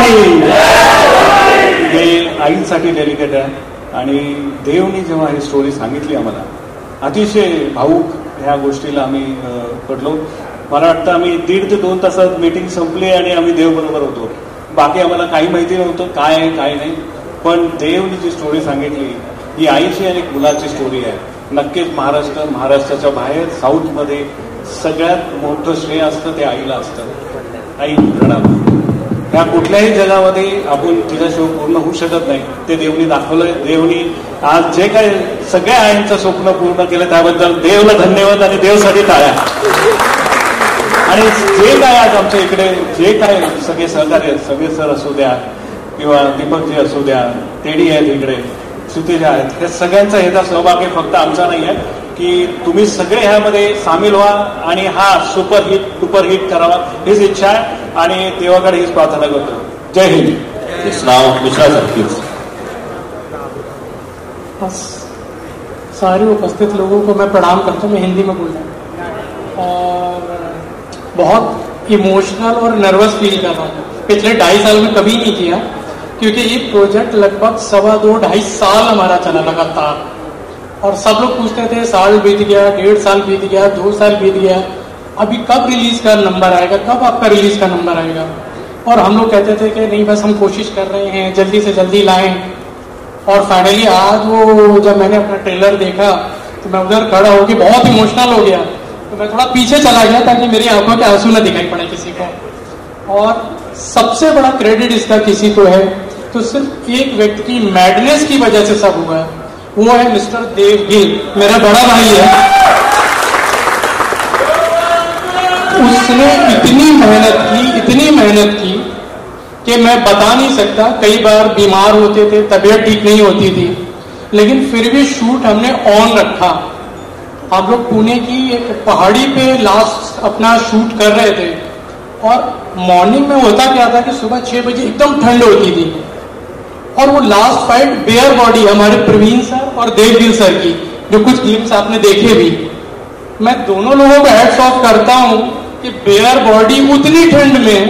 आई. हे आईसाठी डेडिकेट आहे. आणि देवनी जेव्हा ही स्टोरी सांगितली आम्हाला, अतिशय भाऊक ह्या गोष्टीला आम्ही पडलो. मला वाटतं आम्ही 1.5 ते 2 तासात मीटिंग संपली आणि आम्ही देवबरोबर होतो. बाकी आम्हाला काही माहिती नव्हतं काय आहे काय नाही. पण देवनी जी स्टोरी सांगितली ही आईची आणि एक मुलाची स्टोरी आहे. नक्कीच महाराष्ट्राच्या बाहेर साऊथमध्ये सगळ्यात मोठं श्रेय असतं ते आईला असतं. आई प्रणाम. ह्या कुठल्याही जगामध्ये आपण तिच्याशिवाय पूर्ण होऊ शकत नाही. ते देवनी दाखवलंय. देवनी आज जे काय सगळ्या आईंचं स्वप्न पूर्ण केलं त्याबद्दल देवला धन्यवाद आणि देवसाठी टाळ्या. आणि जे काय आज आमच्या इकडे जे काय सगळे सहकार्य, सगळे सर असू द्या किंवा दीपकजी असू द्या, टेडी आहेत इकडे, सुतेजा आहेत, हे सगळ्यांचा ह्याचा सहभाग आहे. फक्त आमचा नाही आहे की तुम्ही सगळे ह्यामध्ये सामील व्हा आणि हा सुपरहिट करावा हीच इच्छा आहे आणि देवाकडे हीच प्रार्थना करतो. जय हिंद. इस नाव मिश्रा सर. सारे उपस्थित लोगों को मैं प्रणाम करता हूँ. मैं हिंदी में बोल रहा हूँ और बहुत इमोशनल और नर्वस फील कर रहा हूँ. पिछले 2.5 साल में कभी नहीं किया, क्योंकि ये प्रोजेक्ट लगभग 2.25 साल हमारा चला लगातार. और सब लोग पूछते थे साल बीत गया, 1.5 साल बीत गया, 2 साल बीत गया, अभी कब रिलीज का नंबर आएगा, कब आपका रिलीज का नंबर आएगा. और हम लोग कहते थे कि नहीं बस हम कोशिश कर रहे हैं, जल्दी से जल्दी लाएं. और फाइनली आज वो जब मैंने अपना ट्रेलर देखा तो मैं उधर खड़ा होकर बहुत इमोशनल हो गया. तो मैं थोड़ा पीछे चला गया ताकि मेरी आंखों के आंसू न दिखाई पड़े किसी को. और सबसे बड़ा क्रेडिट इसका किसी को है तो सिर्फ एक व्यक्ति की मैडनेस की वजह से सब हुआ है. वो है मिस्टर देव गिल, मेरा बड़ा भाई है. उसने इतनी मेहनत की कि मैं बता नहीं सकता. कई बार बीमार होते थे, तबीयत ठीक नहीं होती थी, लेकिन फिर भी शूट हमने ऑन रखा. हम लोग पुणे की एक पहाड़ी पे लास्ट अपना शूट कर रहे थे और मॉर्निंग में होता क्या था कि सुबह 6 बजे एकदम ठंड होती थी. और वो लास्ट फाइट बेयर बॉडी हमारे प्रवीण सर और देवगिल सर की, जो कुछ ग्लिम्स आपने देखे भी, मैं दोनों लोगों को हैट्स ऑफ करता हूं कि बेयर बॉडी उतनी ठंड में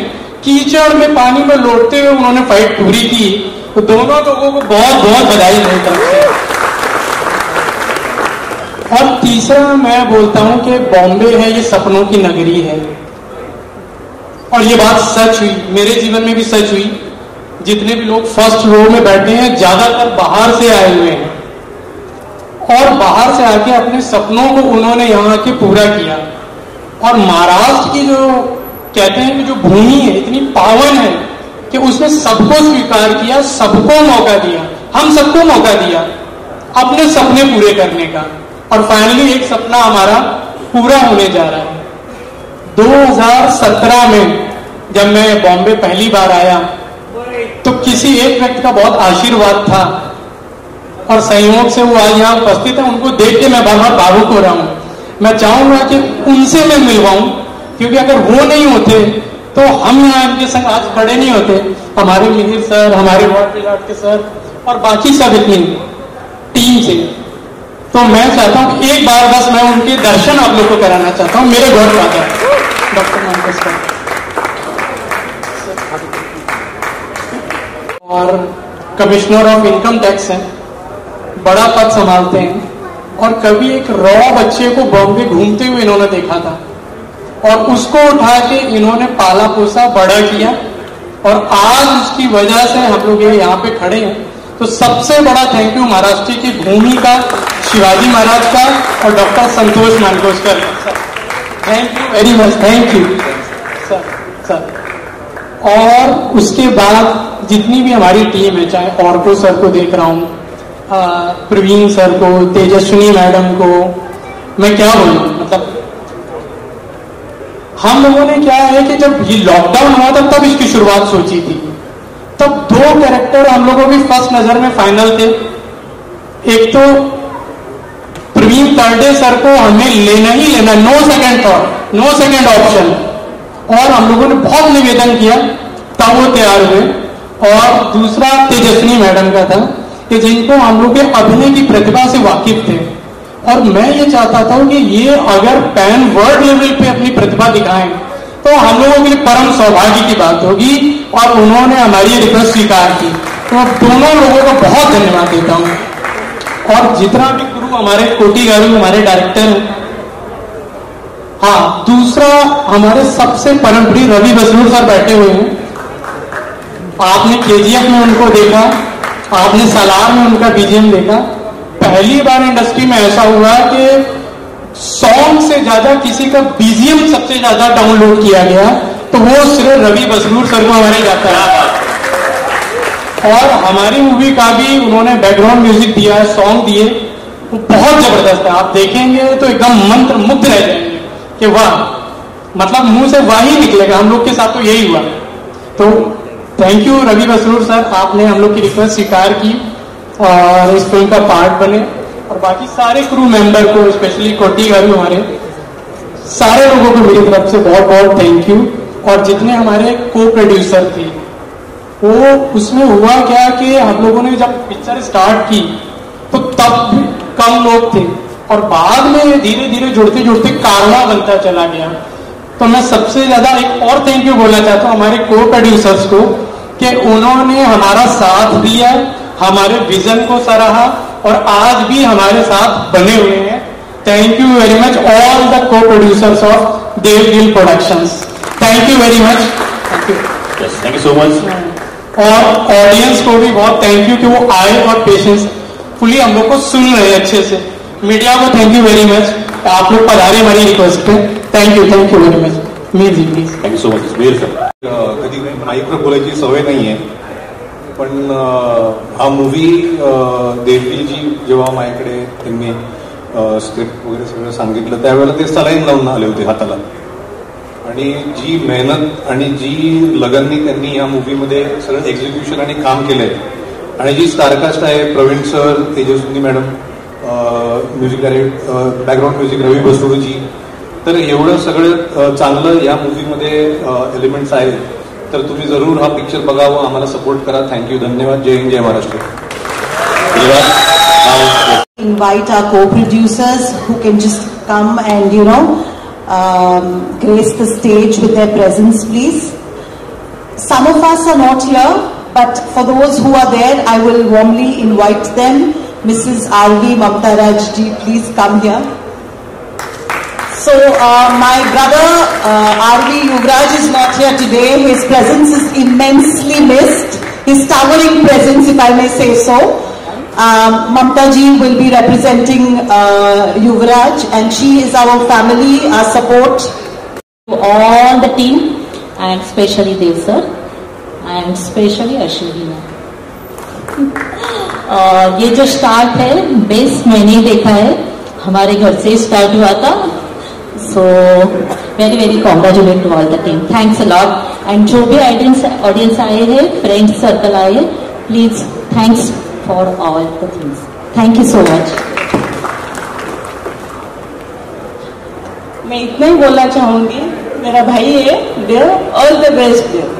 कीचड़ में पानी में लौटते हुए उन्होंने फाइट पूरी की. तो दोनों लोगों को बहुत बहुत बधाई मेरी तरफ से. और तीसरा मैं बोलता हूं कि बॉम्बे है ये सपनों की नगरी है. और ये बात सच हुई, मेरे जीवन में भी सच हुई. जितने भी लोग फर्स्ट रो में बैठे हैं ज्यादातर बाहर से आए हुए हैं और बाहर से आके अपने सपनों को उन्होंने यहाँ आके पूरा किया. और महाराष्ट्र की जो कहते हैं कि जो भूमि है इतनी पावन है कि उसने सबको स्वीकार किया, सबको मौका दिया. हम सबको मौका दिया अपने सपने पूरे करने का. और फाइनली एक सपना हमारा पूरा होने जा रहा है. 2017 में जब मैं बॉम्बे पहली बार आया तो किसी एक व्यक्ति का बहुत आशीर्वाद था और संयोग से वो आज यहाँ उपस्थित है. उनको देख के मैं बार बार भावुक हो रहा हूँ. मैं चाहूंगा कि उनसे मैं मिलवाऊं, क्योंकि अगर वो नहीं होते तो हम यहाँ इनके संग आज खड़े नहीं होते. हमारे मिहिर सर, हमारे वार्ड पिलाट के सर और बाकी सब इतनी टीम से. तो मैं चाहता हूँ एक बार बस मैं उनके दर्शन आप लोग को कराना चाहता हूँ. मेरे गॉड फादर डॉक्टर मंगेशकर और कमिश्नर ऑफ इनकम टैक्स हैं, बड़ा पद संभालते हैं. और कभी एक रॉ बच्चे को बॉम्बे घूमते हुए इन्होंने देखा था और उसको उठा के इन्होंने पाला पोसा बड़ा किया और आज उसकी वजह से हम लोग ये यहाँ पे खड़े हैं. तो सबसे बड़ा थैंक यू महाराष्ट्र की भूमि का, शिवाजी महाराज का और doctor Santosh Mankoskar. Thank you very much. Thank you sir. और उसके बाद जितनी भी हमारी टीम है, चाहे ऑर्को सर को देख रहा हूँ, प्रवीण सर को, तेजस्विनी मैडम को, मैं क्या बोलूं. मतलब हम लोगों ने क्या है कि जब ये लॉकडाउन हुआ था तब इसकी शुरुआत सोची थी. तब 2 कैरेक्टर हम लोगों की फर्स्ट नजर में फाइनल थे. एक तो प्रवीण तरडे सर को हमें लेना ही लेना, no second thought, no second option. और हम लोगों ने बहुत निवेदन किया तब वो तैयार हुए. और दूसरा तेजस्विनी मैडम का था कि जिनको हम लोग के अभिनय की प्रतिभा से वाकिफ थे. और मैं ये चाहता था कि ये अगर पैन वर्ल्ड लेवल पे अपनी प्रतिभा दिखाएं तो हम लोगों के लिए परम सौभाग्य की बात होगी और उन्होंने हमारी रिक्वेस्ट स्वीकार की, तो दोनों लोगों को बहुत धन्यवाद देता हूँ। और जितना भी गुरु हमारे कोटी गारू हमारे डायरेक्टर हैं, हाँ दूसरा हमारे सबसे परम प्रिय रवि बसरूर सर बैठे हुए हैं। आपने केजीएफ में उनको देखा, आपने सालार में उनका बीजीएम देखा। पहली बार इंडस्ट्री में ऐसा हुआ कि सॉन्ग से ज्यादा किसी का बीजीएम सबसे ज्यादा डाउनलोड किया गया, तो वो सिर्फ रवि बसरूर सर को हमारे जाता है। और हमारी मूवी का भी उन्होंने बैकग्राउंड म्यूजिक दिया है, सॉन्ग दिए, वो बहुत जबरदस्त है। आप देखेंगे तो एकदम मंत्र मुग्ध रह जाएंगे कि वाह, मतलब मुंह से वाह ही निकलेगा। हम लोग के साथ तो यही हुआ। तो thank you Ravi Basrur sir, आपने हम लोग की रिक्वेस्ट स्वीकार की और इस फिल्म का पार्ट बने। और बाकी सारे क्रू मेंबर को, स्पेशली कोटी गारू हमारे सारे लोगों को मेरी तरफ से बहुत बहुत थैंक यू। और जितने हमारे को प्रोड्यूसर थे, वो उसमें हुआ क्या कि हम लोगों ने जब पिक्चर स्टार्ट की तो तब भी कम लोग थे और बाद में धीरे धीरे जुड़ते जुड़ते कारवां बनता चला गया। तो मैं सबसे ज्यादा एक और थैंक यू बोलना चाहता हूँ हमारे को प्रोड्यूसर्स को कि उन्होंने हमारा साथ दिया, हमारे विजन को सराहा और आज भी हमारे साथ बने हुए हैं। Thank you very much all the co producers of Devgil productions. Thank you very much. Thank you, thank you so much. और ऑडियंस को भी बहुत थैंक यू कि वो आए और पेशेंस फुली हम लोग को सुन रहे हैं अच्छे से। मीडिया को थैंक यू वेरी मच, आप लोग पधारे हमारी रिक्वेस्ट पे। Thank you very much. Mir ji please. Thank you so much. Mir sir, कधी माईकवर बोलायची सवय नाही आहे, पण हा मूवी देवगिलजी जेव्हा माझ्याकडे त्यांनी स्क्रिप्ट वगैरे सगळं सांगितलं त्यावेळेला ते सलाईन लावून आले होते हाताला, आणि जी मेहनत आणि जी लगननी त्यांनी या मूवीमध्ये सगळं एक्झिक्युशन आणि काम केलंय, आणि जी स्टारकास्ट आहे Praveen sir, Tejaswini madam, music director background music Ravi बसरूजी, तर एवढं सगळं चांगलं या मूवीमध्ये एलिमेंट्स आहेत. तर तुम्ही जरूर हा पिक्चर बघावं, आम्हाला सपोर्ट करा. थँक्यू, धन्यवाद. जय हिंद, जय Maharashtra. Invite our co-producers who can just come and grace the stage with their presence, please. Some of us are not here, but for those who are there, I will warmly invite them. Mrs. R.V. Mamta Raj ji, please come here. So my brother R.V. Yuvraj is not here today. His presence is immensely missed. His towering presence, if I may say so. Mamta ji will be representing Yuvraj, and she is our family, our support. To all the team, and especially Dev sir, and especially Ashwini ma'am. ये जो start है base मैंने देखा है, हमारे घर से start हुआ था. So very very congratulate to all the team. Thanks a lot. And जो भी ऑडियंस आए हैं, फ्रेंड्स सर्कल आए हैं, please thanks for all the things. Thank you so much. मैं इतना ही बोलना चाहूंगी, मेरा भाई है Dev, all the best Dev.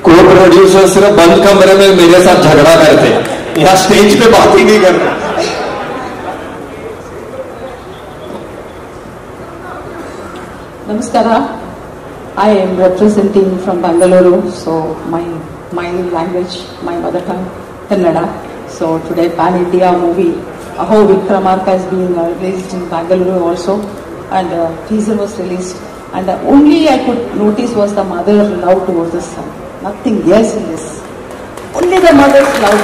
Co producer सिर्फ बंद कमरे में मेरे साथ झगड़ा करते, यहाँ स्टेज पे बात ही नहीं करते. Namaskara. I am representing from Bangalore, so my language, my mother tongue, Kannada. So today Pan India movie, Aho Vikramarka has been released in Bangalore also, and teaser was released. And the only I could notice was the mother love towards the son. Nothing else in this. Only the mother's love.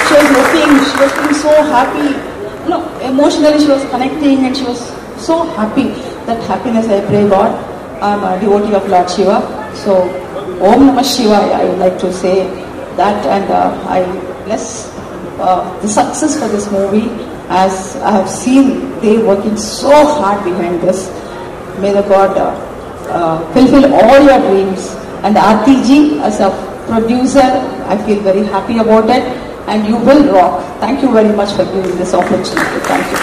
She was looking so happy. No, emotionally she was connecting and she was so happy. That happiness I pray God. I'm a devotee of Lord Shiva. So, Om Namah Shivaya, I would like to say that, and I bless the success for this movie, as I have seen they working so hard behind this. May the God fulfill all your dreams. And Aarti ji, as a producer, I feel very happy about it, and you will rock. Thank you very much for giving this opportunity. Thank you.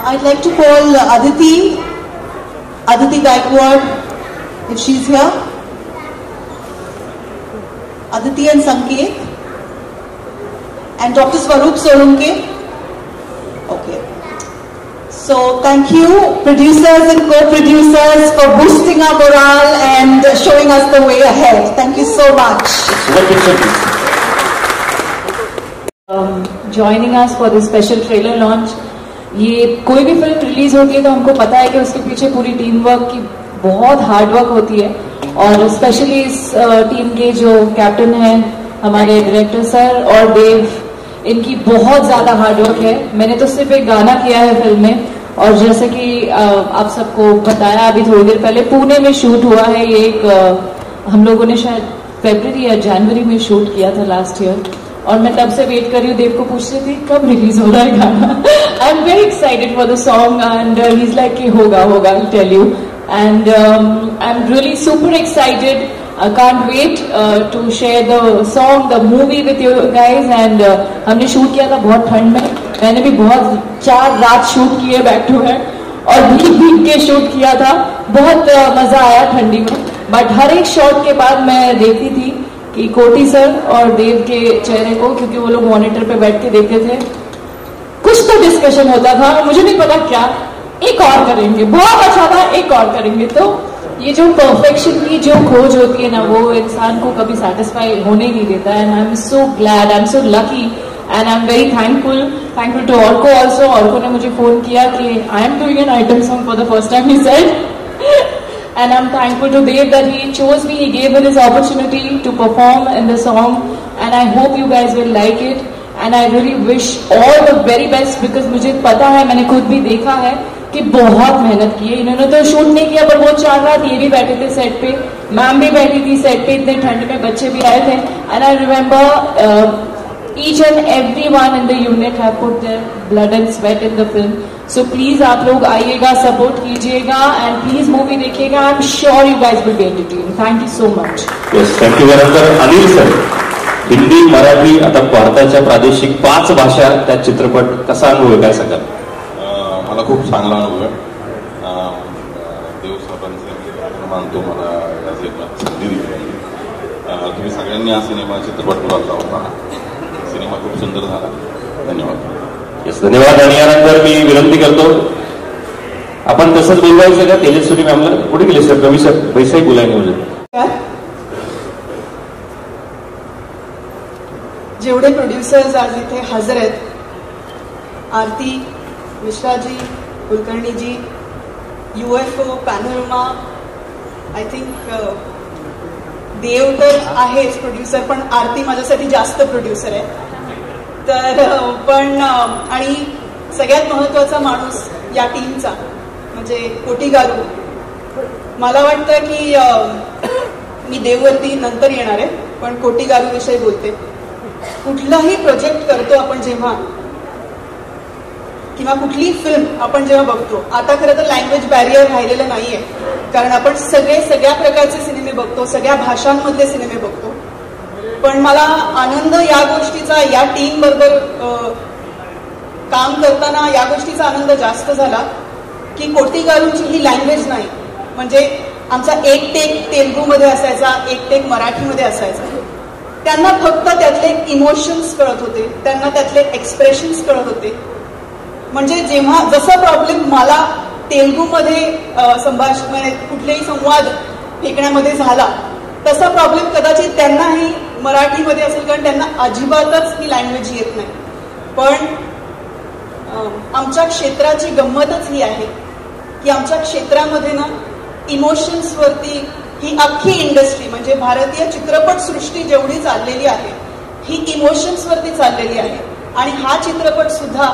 I'd like to call Aditi Gaikwad, if she's here. Aditi and Sanket. and Dr. Swaroop Solanki. Okay. So thank you, producers and co-producers, for boosting our morale and showing us the way ahead. Thank you so much. Joining us for this special trailer launch. ये कोई भी film release होती है तो हमको पता है कि उसके पीछे पूरी टीम वर्क की बहुत हार्ड वर्क होती है, और स्पेशली इस टीम के जो कैप्टन हैं हमारे डायरेक्टर सर और देव, इनकी बहुत ज्यादा हार्ड वर्क है। मैंने तो सिर्फ एक गाना किया है फिल्म में, और जैसे कि आप सबको बताया अभी थोड़ी देर पहले, पुणे में शूट हुआ है ये। एक हम लोगों ने शायद फरवरी या जनवरी में शूट किया था लास्ट ईयर, और मैं तब से वेट कर रही हूँ, देव को पूछ रही थी कब रिलीज हो रहा है गाना। I am very excited for the song and he is like कि होगा I tell you, and I am really super excited. I can't wait to share the song, the movie with you guys. And हमने shoot किया था बहुत ठंड में, मैंने भी बहुत 4 रात शूट किए बैक टू बैक, और भीग के शूट किया था, बहुत मजा आया ठंडी में. बट हर एक शॉट के बाद मैं देखती थी कि कोटी सर और देव के चेहरे को, क्योंकि वो लोग मॉनिटर पे बैठ के देखते थे, कुछ तो डिस्कशन होता था, मुझे नहीं पता क्या, एक और करेंगे, बहुत अच्छा था, एक और करेंगे. तो ये जो परफेक्शन की जो खोज होती है ना, वो इंसान को कभी सेटिस्फाई होने नहीं देता है. And I am so glad, I am so lucky, and I am very thankful to Arko also. Arko ने मुझे फोन किया कि I am doing an item song for the first time, he said. And I'm thankful to Dev that he chose me, he gave me this opportunity to perform in the song, and I hope you guys will like it, and I really wish all the very best, because मुझे पता है, मैंने खुद भी देखा है कि बहुत मेहनत की है इन्होंने. तो शूट नहीं किया पर वो 4 रात ये भी बैठे थे सेट पे, मैम भी बैठी थी सेट पे, इतने ठंड में बच्चे भी आए थे. And I remember each and everyone in the unit have put their blood and sweat in the film. So please आप लोग आइएगा, सपोर्ट कीजिएगा, and please मूवी देखिएगा. I'm sure you guys will be entertained. Thank you so much. Yes, thank you very much. Anil sir, Hindi, Marathi, आता भारताच्या प्रादेशिक 5 भाषा त्या चित्रपट कसा अनुभव आहे, काय सांगाल? मला खूप चांगला अनुभव आहे. देव साहेबांचे मानतो, मला या सिनेमात संधी दिली. तुम्ही सगळ्यांनी हा सिनेमा चित्रपट बघला होता, सिनेमा खूप सुंदर झाला. धन्यवाद. येस, धन्यवाद. आणि यानंतर मी विनंती करतो, आपण तसंच बोलवायचं का तेजस्वी मॅमला? कुठे गेले सर? कमी सर पैसाही बोलायला म्हणजे जेवढे प्रोड्युसर्स आज इथे हजर आहेत, आरती मिश्राजी, कुलकर्णीजी, UFO, panorama, I think Dev तर आहेच प्रोड्युसर, पण आरती माझ्यासाठी जास्त प्रोड्युसर आहे. तर पण आणि सगळ्यात महत्वाचा माणूस या टीमचा म्हणजे कोटी गारू. मला वाटतं की मी देववरती नंतर येणार आहे, पण कोटी गारू विषयी बोलते. कुठलाही प्रोजेक्ट करतो आपण जेव्हा, किंवा कुठली फिल्म आपण जेव्हा बघतो, आता खरं तर लँग्वेज बॅरियर राहिलेलं नाहीये, कारण आपण सगळ्या प्रकारचे सिनेमे बघतो, सगळ्या भाषांमधले सिनेमे बघतो. पण मला आनंद या गोष्टीचा, या टीम बरोबर काम करताना या गोष्टीचा आनंद जास्त झाला की कोटी गारूंची ही लँग्वेज नाही. म्हणजे आमचा एक टेक तेलुगूमध्ये असायचा, एक टेक मराठीमध्ये असायचा. त्यांना फक्त त्यातले इमोशन्स कळत होते, त्यांना त्यातले एक्सप्रेशन्स कळत होते. म्हणजे जेव्हा जसा प्रॉब्लेम मला तेलुगूमध्ये संभाषण, कुठलेही संवाद फेकण्यामध्ये झाला, तसा प्रॉब्लेम कदाचित त्यांनाही मराठीमध्ये असेल, कारण त्यांना अजिबातच ही लँग्वेज येत नाही. पण आमच्या क्षेत्राची गंमतच ही आहे की आमच्या क्षेत्रामध्ये ना इमोशन्सवरती ही अख्खी इंडस्ट्री, म्हणजे भारतीय चित्रपटसृष्टी जेवढी चाललेली आहे ही इमोशन्सवरती चाललेली आहे. आणि हा चित्रपट सुद्धा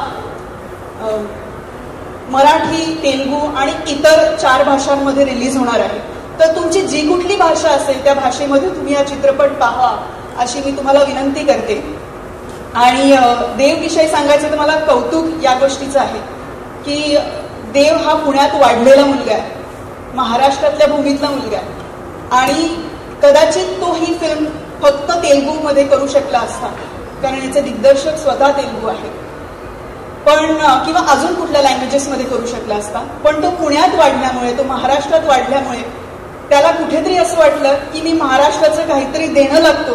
मराठी, तेलुगू आणि इतर 4 भाषांमध्ये रिलीज होणार आहे. तर तुमची जी कुठली भाषा असेल त्या भाषेमध्ये तुम्ही हा चित्रपट पाहा अशी मी तुम्हाला विनंती करते. आणि देवविषयी सांगायचं तर मला कौतुक या गोष्टीचं आहे की देव हा पुण्यात वाढलेला मुलगा आहे, महाराष्ट्रातल्या भूमीतला मुलगा आहे, आणि कदाचित तो ही फिल्म फक्त तेलुगूमध्ये करू शकला असता, कारण याचे दिग्दर्शक स्वतः तेलुगू आहे, पण किंवा अजून कुठल्या लँग्वेजेसमध्ये करू शकला असता. पण तो पुण्यात वाढल्यामुळे, तो महाराष्ट्रात वाढल्यामुळे त्याला कुठेतरी असं वाटलं की मी महाराष्ट्राचं काहीतरी देणं लागतो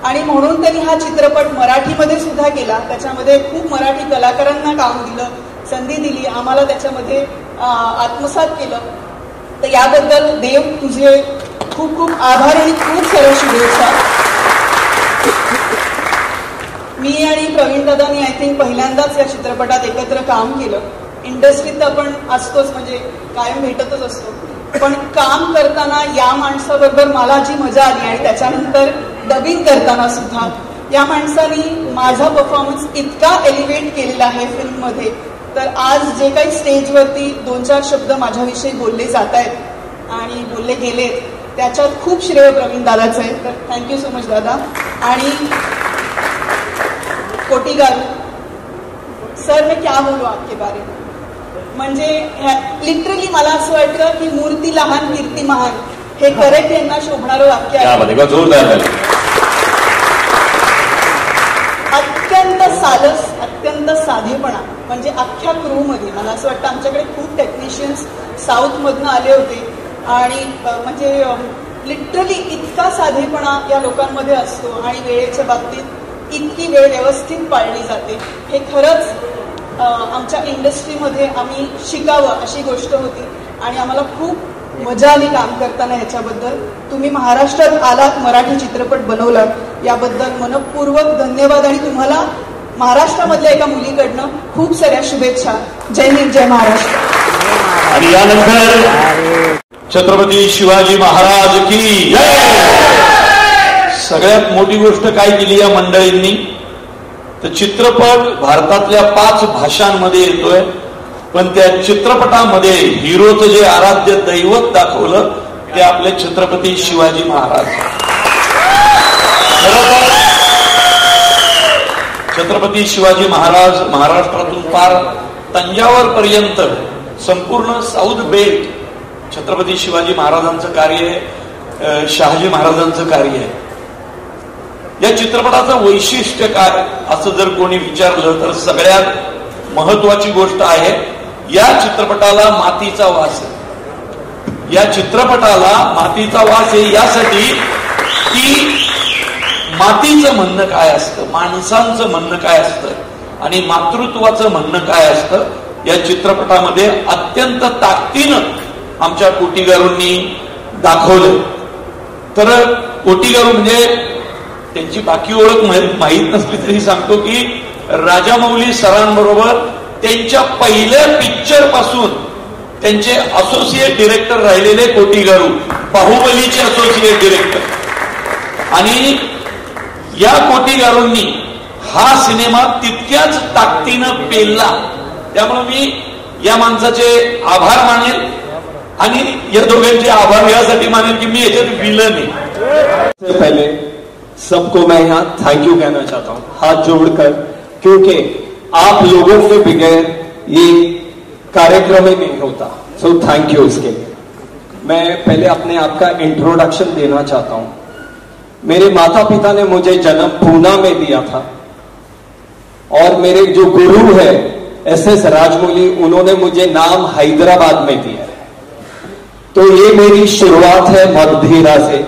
आणि म्हणून त्यांनी हा चित्रपट मराठीमध्ये सुद्धा केला. त्याच्यामध्ये खूप मराठी कलाकारांना काम दिलं, संधी दिली, आम्हाला त्याच्यामध्ये आत्मसात केलं. तर याबद्दल देव तुझे खूप खूप आभार आणि खूप साऱ्या शुभेच्छा. मी आणि प्रवीण दादांनी आय थिंक पहिल्यांदाच या चित्रपटात एकत्र काम केलं. इंडस्ट्रीत आपण असतोच, म्हणजे कायम भेटतच असतो, पण काम करताना या माणसाबरोबर मला जी मजा आली आणि त्याच्यानंतर डबिंग करताना सुद्धा या माणसाने माझा परफॉर्मन्स इतका एलिव्हेट केलेला आहे फिल्ममध्ये. तर आज जे काही स्टेजवरती 2-4 शब्द माझ्याविषयी बोलले जात आहेत आणि बोलले गेलेत त्याच्यात खूप श्रेय प्रवीण दादाचं आहे. तर थँक्यू सो मच दादा. आणि कोटी गारू सर, मैं क्या बोलू आपके बारे में. म्हणजे लिटरली मला असं वाटतं की मूर्ती लहान कीर्ती महान हे करेक्ट यांना शोभणारं वाक्य आहे. जोरदार. अत्यंत सालस, अत्यंत साधेपणा. म्हणजे अख्ख्या क्रू मध्ये मला असं वाटतं आमच्याकडे खूप टेक्निशियन्स साऊथ मधनं आले होते आणि म्हणजे लिटरली इतका साधेपणा या लोकांमध्ये असतो आणि वेळेच्या बाबतीत इतकी वेळ व्यवस्थित पाळली जाते. हे खरंच आमच्या इंडस्ट्रीमध्ये आम्ही शिकावं अशी गोष्ट होती आणि आम्हाला खूप मजा आली काम करताना. ह्याच्याबद्दल तुम्ही महाराष्ट्रात आलात, मराठी चित्रपट बनवलात, याबद्दल मनपूर्वक धन्यवाद आणि तुम्हाला महाराष्ट्रामधल्या एका मुलीकडनं खूप साऱ्या शुभेच्छा. जय हिंद, जय महाराष्ट्र. आणि यानंतर छत्रपती शिवाजी महाराज की सगळ्यात मोठी गोष्ट काय केली या मंडळींनी, तर चित्रपट भारतातल्या 5 भाषांमध्ये येतोय, पण त्या चित्रपटामध्ये हिरोचं जे आराध्य दैवत दाखवलं ते आपले छत्रपती शिवाजी महाराज. छत्रपती शिवाजी महाराज महाराष्ट्रातून पार तंजावर पर्यंत संपूर्ण साऊथ बेल्ट छत्रपती शिवाजी महाराजांचं कार्य आहे, शहाजी महाराजांचं कार्य आहे. या चित्रपटाचं वैशिष्ट्य काय असं जर कोणी विचारलं तर सगळ्यात महत्वाची गोष्ट आहे या चित्रपटाला मातीचा वास आहे. या चित्रपटाला मातीचा वास आहे यासाठी की मातीचं म्हणणं काय असतं, माणसांचं म्हणणं काय असतं आणि मातृत्वाचं म्हणणं काय असतं या चित्रपटामध्ये अत्यंत ताकदीनं आमच्या कोटीगारूंनी दाखवलं. तर कोटीगारू म्हणजे त्यांची बाकी ओळख माहीत नसली तरी सांगतो की राजामौली सरांबरोबर त्यांच्या पहिल्या पिक्चर पासून त्यांचे असोसिएट डिरेक्टर राहिलेले कोटीगारू, बाहुबलीचे असोसिएट डिरेक्टर. आणि या कोटीगारूंनी हा सिनेमा तितक्याच ताकदीनं पेलला. त्यामुळे मी या माणसाचे आभार मानेल आणि या दोघांचे आभार यासाठी मानेल की मी याच्यात विलन आहे. पहले सबको मैं यहाँ थैंक यू कहना चाहता हूँ हाथ जोड़कर, क्योंकि आप लोगों के बगैर ये कार्यक्रम ही नहीं होता. सो थैंक यू इसके लिए. मैं पहले अपने आप का इंट्रोडक्शन देना चाहता हूँ. मेरे माता पिता ने मुझे जन्म पूना में दिया था और मेरे जो गुरु है SS राजमौली, उन्होंने मुझे नाम हैदराबाद में दिया. तो ये मेरी शुरुआत है मगधीरा से.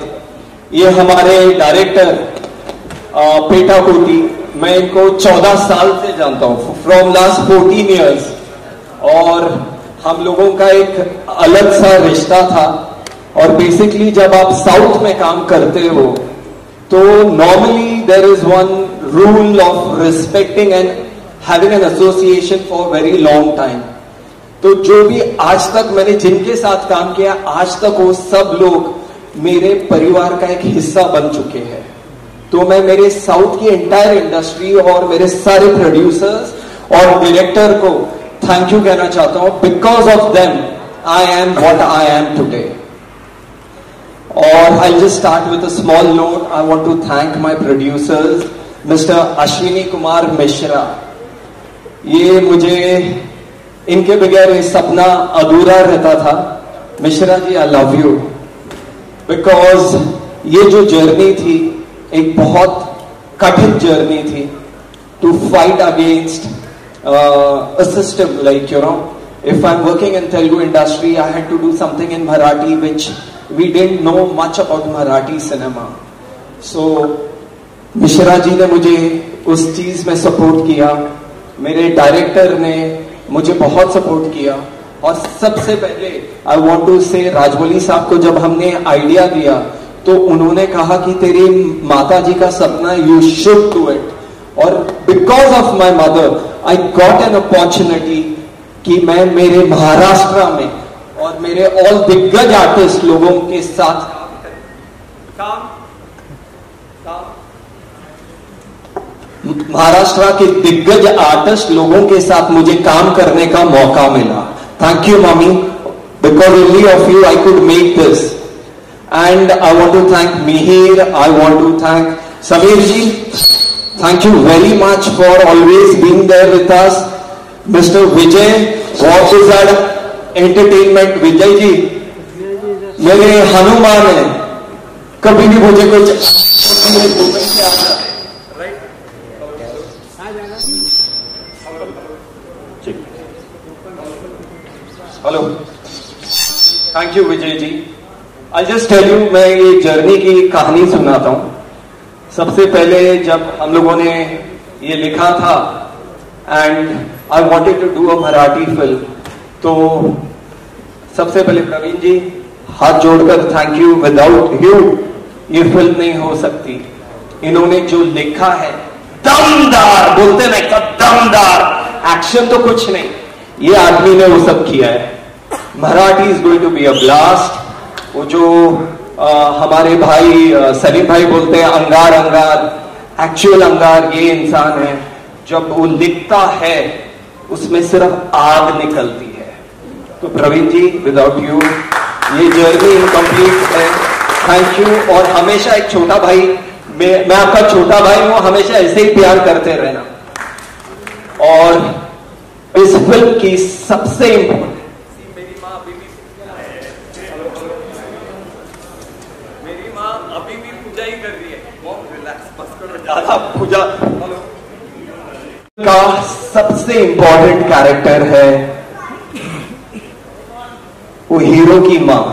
ये हमारे डायरेक्टर पेटा कोटी, मैं इनको 14 साल से जानता हूँ, फ्रॉम लास्ट 14 ईयर्स. और हम लोगों का एक अलग सा रिश्ता था. और बेसिकली जब आप साउथ में काम करते हो तो normally there is one rule of respecting and having an association for very long time. तो जो भी आज तक मैंने जिनके साथ काम किया, आज तक वो सब लोग मेरे परिवार का एक हिस्सा बन चुके हैं. तो मैं मेरे साउथ की एंटायर इंडस्ट्री और मेरे सारे प्रोड्यूसर्स और डायरेक्टर को थैंक यू कहना चाहता हूं. Because of them I am what I am today. और I just start with a small note. I want to thank my producers mister Ashwini Kumar Mishra. ये मुझे इनके बगैर ये सपना अधूरा रहता था. Mishra ji, I love you. Because ये जो जर्नी थी एक बहुत कठिन जर्नी थी to fight against a system like, you know, if I'm working in Telugu industry, I had to do something in Marathi which we didn't know much about Marathi cinema. So Mishra ji ने मुझे उस चीज में support किया, मेरे director ने मुझे बहुत सपोर्ट किया, और सबसे पहले आई वांट टू से राजमौली साहब को जब हमने आइडिया दिया तो उन्होंने कहा कि तेरी माता जी का सपना, यू शुड डू इट। और because of my mother I got an opportunity कि मैं मेरे महाराष्ट्र में और मेरे ऑल दिग्गज आर्टिस्ट लोगों के साथ महाराष्ट्र के दिग्गज आर्टिस्ट लोगों के साथ मुझे काम करने का मौका मिला। Thank you mummy, because only of you I could make this. And I want to thank Mihir, I want to thank Sameer ji, thank you very much for always being there with us. Mister Vijay, what is that entertainment. Vijay ji मेरे हनुमान है, कभी भी मुझे कुछ hello, thank you Vijay ji. I just tell you, मैं ये journey की कहानी सुनाता हूं। सबसे पहले जब हम लोगों ने ये लिखा था and I wanted to do a Marathi film, तो सबसे पहले प्रवीण जी हाथ जोड़कर थैंक यू, विदाउट यू ये फिल्म नहीं हो सकती। इन्होंने जो लिखा है दमदार, बोलते नहीं का दमदार, एक्शन तो कुछ नहीं, ये आदमी ने वो सब किया है। Marathi is going to be a blast. वो जो हमारे भाई सलीम भाई बोलते हैं अंगार अंगार, एक्चुअल अंगार ये इंसान है। जब वो लिखता है उसमें सिर्फ आग निकलती है। तो प्रवीण जी विदाउट यू ये जर्नी इनकम्प्लीट है। Thank you. और हमेशा एक छोटा भाई, मैं आपका छोटा भाई हूं, हमेशा ऐसे ही प्यार करते रहना। और इस फिल्म की सबसे इंपॉर्टेंट, मेरी माँ अभी भी पूजा ही कर रही है, रिलैक्स बस करो, ज्यादा पूजा। का सबसे इंपॉर्टेंट कैरेक्टर है वो हीरो की माँ,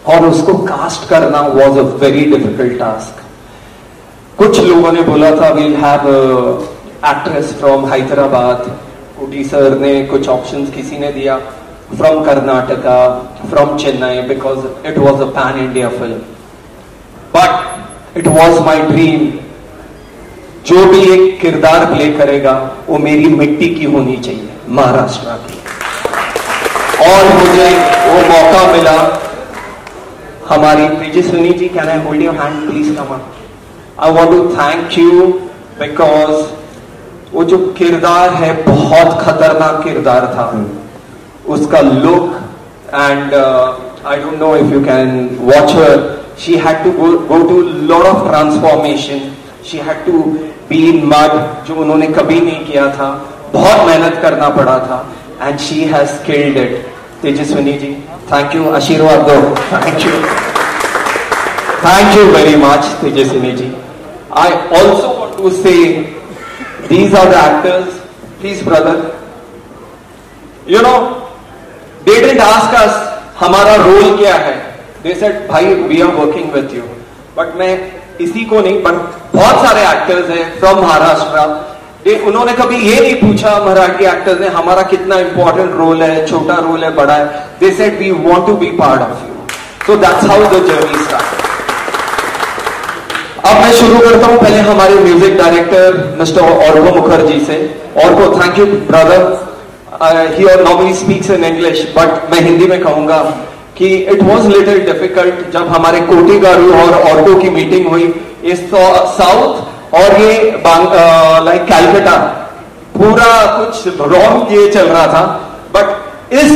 और उसको कास्ट करना was a very difficult task. कुछ लोगों ने बोला था we'll have actress from Hyderabad, Koti sir ने कुछ ऑप्शंस किसी ने दिया, from Karnataka, from Chennai, because it was a pan India film. But it was my dream, जो भी एक किरदार प्ले करेगा वो मेरी मिट्टी की होनी चाहिए, महाराष्ट्र की। और मुझे वो मौका मिला। हमारी Tejaswini ji, can I hold your hand please, come on. I want to thank you because वो जो किरदार है बहुत खतरनाक किरदार था। उसका look and I don't know if you can watch her, she had to go to lot of transformation, she had to be in mud, जो उन्होंने कभी नहीं किया था, बहुत मेहनत करना पड़ा था, and she has killed it. Tejaswini ji thank you, आशीर्वाद दो। Thank you very much Tejaswini ji. I also want to say these are the actors, please brother, you know they didn't ask us हमारा रोल क्या है, they said भाई we are working with you, but मैं इसी को नहीं, but बहुत सारे एक्टर्स हैं फ्रॉम महाराष्ट्र, उन्होंने कभी ये नहीं पूछा मराठी एक्टर्स ने हमारा कितना इंपॉर्टेंट रोल है, छोटा रोल है, बड़ा है, they said we want to be part of you, so that's how the journey started। अब मैं शुरू करता हूं पहले हमारे music director mister Arko Mukherjee से। Arko, thank you brother. He normally speaks in English, but मैं हिंदी में कहूंगा कि इट वाज लिटिल डिफिकल्ट जब हमारे कोटी गारू और ऑर्को की मीटिंग हुई। ये साउथ और ये लाइक कैलकाटा पूरा कुछ रॉन्ग ये चल रहा था, बट इस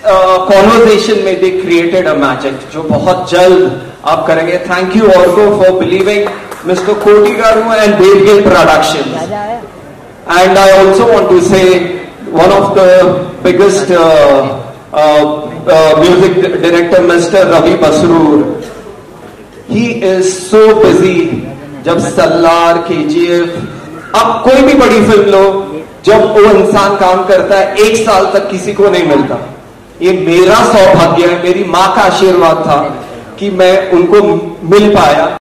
कॉन्वर्सेशन में दे क्रिएटेड अ मैजिक जो बहुत जल्द आप करेंगे। Thank you Arko for believing mister Koti garu and Devgil productions. And I also want to say one of the biggest music director mister Ravi Basrur, he is so busy. जब सल्लार, केजीएफ, अब कोई भी बड़ी फिल्म लो, जब वो इंसान काम करता है 1 साल तक किसी को नहीं मिलता। ये मेरा सौभाग्य है, मेरी माँ का आशीर्वाद था कि मैं उनको मिल पाया।